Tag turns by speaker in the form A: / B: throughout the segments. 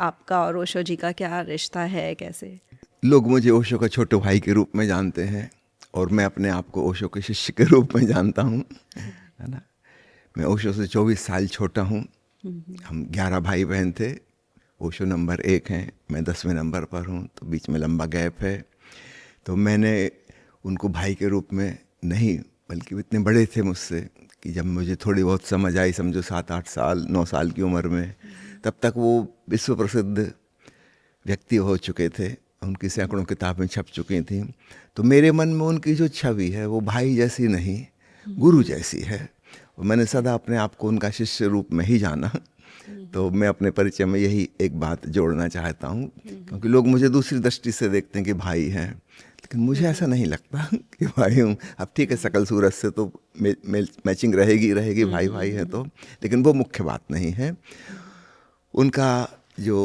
A: आपका और ओशो जी का क्या रिश्ता है, कैसे?
B: लोग मुझे ओशो का छोटे भाई के रूप में जानते हैं और मैं अपने आप को ओशो के शिष्य के रूप में जानता हूँ, है ना। मैं ओशो से 24 साल छोटा हूँ। हम 11 भाई बहन थे। ओशो नंबर 1 हैं, मैं 10वें नंबर पर हूँ, तो बीच में लंबा गैप है। तो मैंने उनको भाई के रूप में नहीं, बल्कि वो इतने बड़े थे मुझसे कि जब मुझे थोड़ी बहुत समझ आई, समझो 7-8 साल 9 साल की उम्र में, तब तक वो विश्व प्रसिद्ध व्यक्ति हो चुके थे। उनकी सैकड़ों किताबें छप चुकी थी। तो मेरे मन में उनकी जो छवि है वो भाई जैसी नहीं, गुरु जैसी है। और मैंने सदा अपने आप को उनका शिष्य रूप में ही जाना। तो मैं अपने परिचय में यही एक बात जोड़ना चाहता हूँ, क्योंकि लोग मुझे दूसरी दृष्टि से देखते हैं कि भाई हैं, लेकिन मुझे ऐसा नहीं लगता कि भाई हूँ। अब ठीक है, शकल सूरत से तो मैचिंग रहेगी रहेगी, भाई भाई है तो, लेकिन वो मुख्य बात नहीं है। उनका जो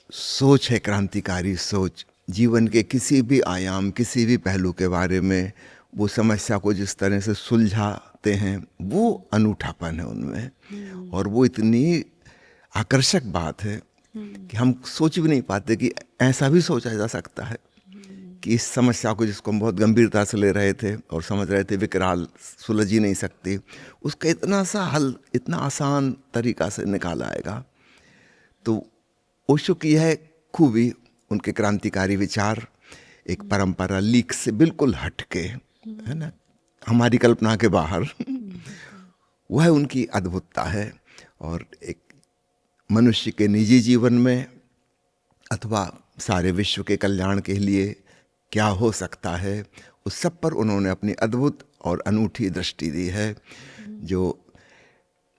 B: सोच है, क्रांतिकारी सोच, जीवन के किसी भी आयाम, किसी भी पहलू के बारे में वो समस्या को जिस तरह से सुलझाते हैं, वो अनूठापन है उनमें। और वो इतनी आकर्षक बात है कि हम सोच भी नहीं पाते कि ऐसा भी सोचा जा सकता है कि इस समस्या को, जिसको हम बहुत गंभीरता से ले रहे थे और समझ रहे थे विकराल, सुलझ ही नहीं सकती, उसका इतना सा हल इतना आसान तरीका से निकाला आएगा। तो ओशो की यह खूबी, उनके क्रांतिकारी विचार, एक परंपरा लीक से बिल्कुल हटके, है ना, हमारी कल्पना के बाहर, वह उनकी अद्भुतता है। और एक मनुष्य के निजी जीवन में अथवा सारे विश्व के कल्याण के लिए क्या हो सकता है, उस सब पर उन्होंने अपनी अद्भुत और अनूठी दृष्टि दी है, जो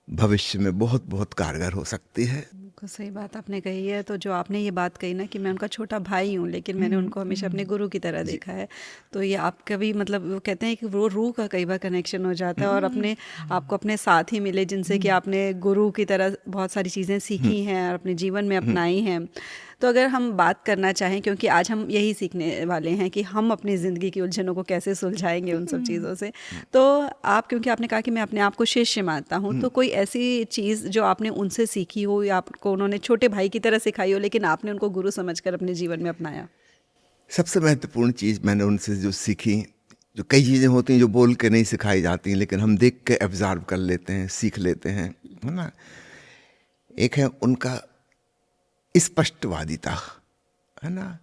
B: भविष्य में बहुत बहुत कारगर हो सकती है।
A: बिल्कुल सही बात आपने कही है। तो जो आपने ये बात कही ना कि मैं उनका छोटा भाई हूँ, लेकिन मैंने उनको हमेशा अपने गुरु की तरह देखा है, तो ये आपका भी मतलब, वो कहते हैं कि वो रूह का कई बार कनेक्शन हो जाता है, और अपने आपको अपने साथ ही मिले जिनसे कि आपने गुरु की तरह बहुत सारी चीज़ें सीखी हैं और अपने जीवन में अपनाई हैं। तो अगर हम बात करना चाहें, क्योंकि आज हम यही सीखने वाले हैं कि हम अपनी ज़िंदगी की उलझनों को कैसे सुलझाएंगे उन सब चीज़ों से, तो आप, क्योंकि आपने कहा कि मैं अपने आप को शिष्य मानता हूँ, तो कोई ऐसी चीज़ जो आपने उनसे सीखी हो या आपको उन्होंने छोटे भाई की तरह सिखाई हो, लेकिन आपने उनको गुरु समझकर अपने जीवन में अपनाया?
B: सबसे महत्वपूर्ण चीज़ मैंने उनसे जो सीखी, जो कई चीज़ें होती हैं जो बोल के नहीं सिखाई जाती, लेकिन हम देख के एब्जॉर्व कर लेते हैं, सीख लेते हैं, है ना। एक है उनका स्पष्टवादिता, है ना।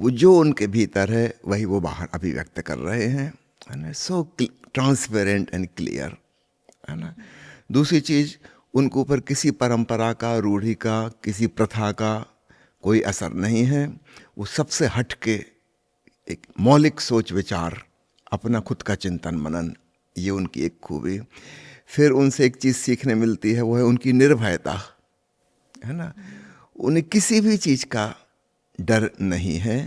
B: वो जो उनके भीतर है वही वो बाहर अभिव्यक्त कर रहे हैं, है ना। सो ट्रांसपेरेंट एंड क्लियर, है ना। दूसरी चीज़, उनके ऊपर किसी परंपरा का, रूढ़ी का, किसी प्रथा का कोई असर नहीं है। वो सबसे हट के एक मौलिक सोच विचार, अपना खुद का चिंतन मनन, ये उनकी एक खूबी। फिर उनसे एक चीज़ सीखने मिलती है, वो है उनकी निर्भयता, है ना। उन्हें किसी भी चीज़ का डर नहीं है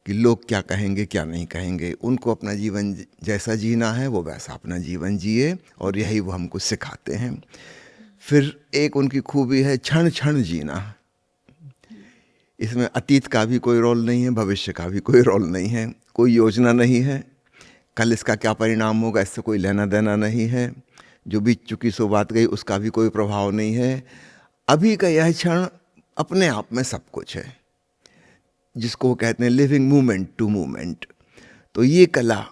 B: कि लोग क्या कहेंगे क्या नहीं कहेंगे। उनको अपना जीवन जैसा जीना है वो वैसा अपना जीवन जिए, और यही वो हमको सिखाते हैं। फिर एक उनकी खूबी है क्षण क्षण जीना। इसमें अतीत का भी कोई रोल नहीं है, भविष्य का भी कोई रोल नहीं है, कोई योजना नहीं है, कल इसका क्या परिणाम होगा इससे कोई लेना देना नहीं है, जो बीत चुकी सो बात गई उसका भी कोई प्रभाव नहीं है। अभी का यह क्षण अपने आप में सब कुछ है, जिसको वो कहते हैं लिविंग मूवमेंट टू मूवमेंट। तो ये कला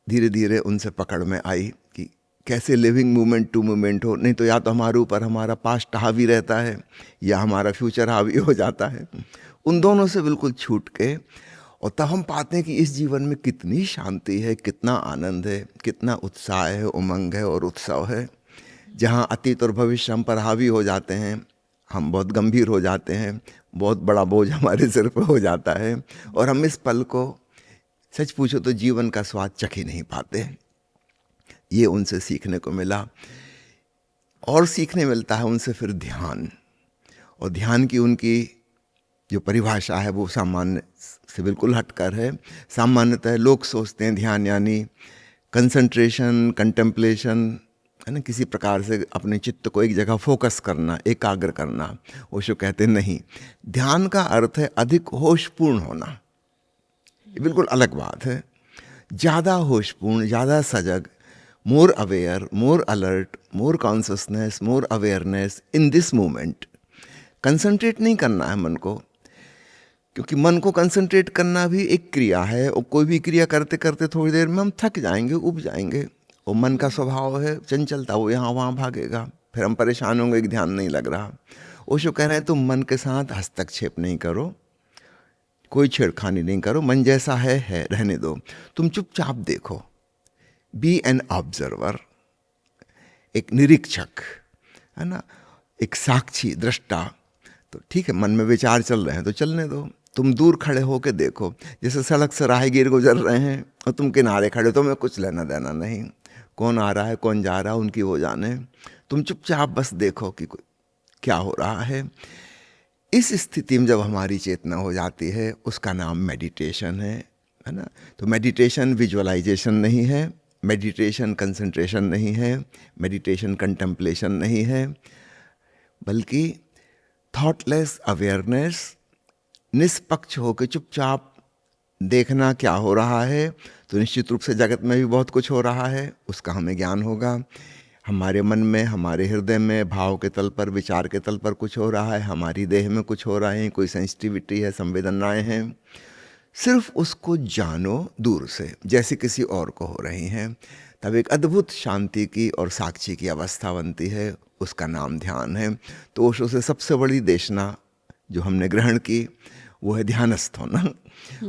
B: धीरे धीरे उनसे पकड़ में आई कि कैसे लिविंग मूवमेंट टू मूवमेंट हो। नहीं तो या तो हमारे ऊपर हमारा पास्ट हावी रहता है या हमारा फ्यूचर हावी हो जाता है। उन दोनों से बिल्कुल छूट के, और तब हम पाते हैं कि इस जीवन में कितनी शांति है, कितना आनंद है, कितना उत्साह है, उमंग है और उत्सव है। जहाँ अतीत और भविष्य हम पर हावी हो जाते हैं, हम बहुत गंभीर हो जाते हैं, बहुत बड़ा बोझ हमारे सिर पर हो जाता है, और हम इस पल को सच पूछो तो जीवन का स्वाद चख ही नहीं पाते। ये उनसे सीखने को मिला। और सीखने मिलता है उनसे फिर ध्यान। और ध्यान की उनकी जो परिभाषा है वो सामान्य से बिल्कुल हटकर है। सामान्यतः लोग सोचते हैं ध्यान यानी कंसंट्रेशन, कंटेम्पलेशन, है ना, किसी प्रकार से अपने चित्त को एक जगह फोकस करना, एकाग्र करना। ओशो कहते हैं नहीं, ध्यान का अर्थ है अधिक होशपूर्ण होना। ये बिल्कुल अलग बात है। ज़्यादा होशपूर्ण, ज़्यादा सजग, more aware, more alert, more consciousness, more awareness in this moment. Concentrate नहीं करना है मन को, क्योंकि मन को कंसंट्रेट करना भी एक क्रिया है, और कोई भी क्रिया करते करते थोड़ी देर में हम थक जाएंगे, उब जाएंगे। और मन का स्वभाव है चंचलता, वो यहाँ वहाँ भागेगा, फिर हम परेशान होंगे कि ध्यान नहीं लग रहा। ओशो कह रहे हैं तुम मन के साथ हस्तक्षेप नहीं करो, कोई छेड़खानी नहीं करो, मन जैसा है रहने दो, तुम चुपचाप देखो, बी एन ऑब्जर्वर, एक निरीक्षक है ना, एक साक्षी दृष्टा। तो ठीक है, मन में विचार चल रहे हैं तो चलने दो, तुम दूर खड़े होकर देखो। जैसे सड़क से राहगीर गुजर रहे हैं और तुम किनारे खड़े, तो तुम्हें कुछ लेना देना नहीं, कौन आ रहा है कौन जा रहा है उनकी वो जाने, तुम चुपचाप बस देखो कि क्या हो रहा है। इस स्थिति में जब हमारी चेतना हो जाती है, उसका नाम मेडिटेशन है ना। तो मेडिटेशन विजुअलाइजेशन नहीं है, मेडिटेशन कंसंट्रेशन नहीं है, मेडिटेशन कंटेम्पलेशन नहीं है, बल्कि थॉटलेस अवेयरनेस, निष्पक्ष होकर चुपचाप देखना क्या हो रहा है। तो निश्चित रूप से जगत में भी बहुत कुछ हो रहा है, उसका हमें ज्ञान होगा। हमारे मन में, हमारे हृदय में, भाव के तल पर, विचार के तल पर कुछ हो रहा है, हमारी देह में कुछ हो रहा है, कोई सेंसिटिविटी है, संवेदनाएं हैं, सिर्फ उसको जानो दूर से, जैसे किसी और को हो रही हैं। तब एक अद्भुत शांति की और साक्षी की अवस्था बनती है, उसका नाम ध्यान है। तो ओशो से सबसे बड़ी देशना जो हमने ग्रहण की वो है ध्यानस्थ होना।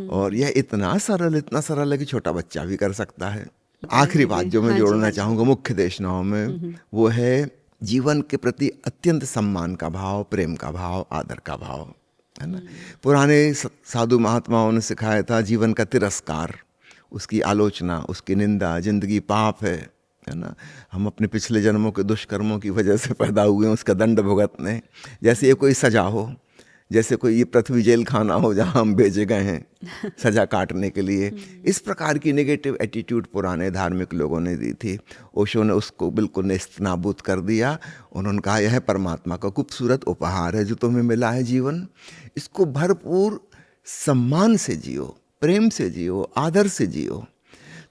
B: और यह इतना सरल है कि छोटा बच्चा भी कर सकता है। आखिरी बात जो मैं जोड़ना चाहूँगा मुख्य देशनाओं में, वो है जीवन के प्रति अत्यंत सम्मान का भाव, प्रेम का भाव, आदर का भाव, है ना। पुराने साधु महात्माओं ने सिखाया था जीवन का तिरस्कार, उसकी आलोचना, उसकी निंदा, जिंदगी पाप है ना। हम अपने पिछले जन्मों के दुष्कर्मों की वजह से पैदा हुए हैं, उसका दंड भुगतने, जैसे ये कोई सजा हो, जैसे कोई ये पृथ्वी जेल खाना हो जहाँ हम भेजे गए हैं सजा काटने के लिए। इस प्रकार की नेगेटिव एटीट्यूड पुराने धार्मिक लोगों ने दी थी। ओशो ने उसको बिल्कुल नेस्तनाबूद कर दिया। उन्होंने कहा यह परमात्मा का खूबसूरत उपहार है जो तुम्हें मिला है जीवन, इसको भरपूर सम्मान से जियो, प्रेम से जियो, आदर से जियो।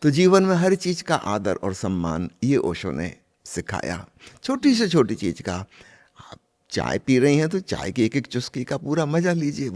B: तो जीवन में हर चीज़ का आदर और सम्मान ये ओशो ने सिखाया, छोटी से छोटी चीज़ का। आप चाय पी रही हैं तो चाय की एक एक चुस्की का पूरा मजा लीजिए।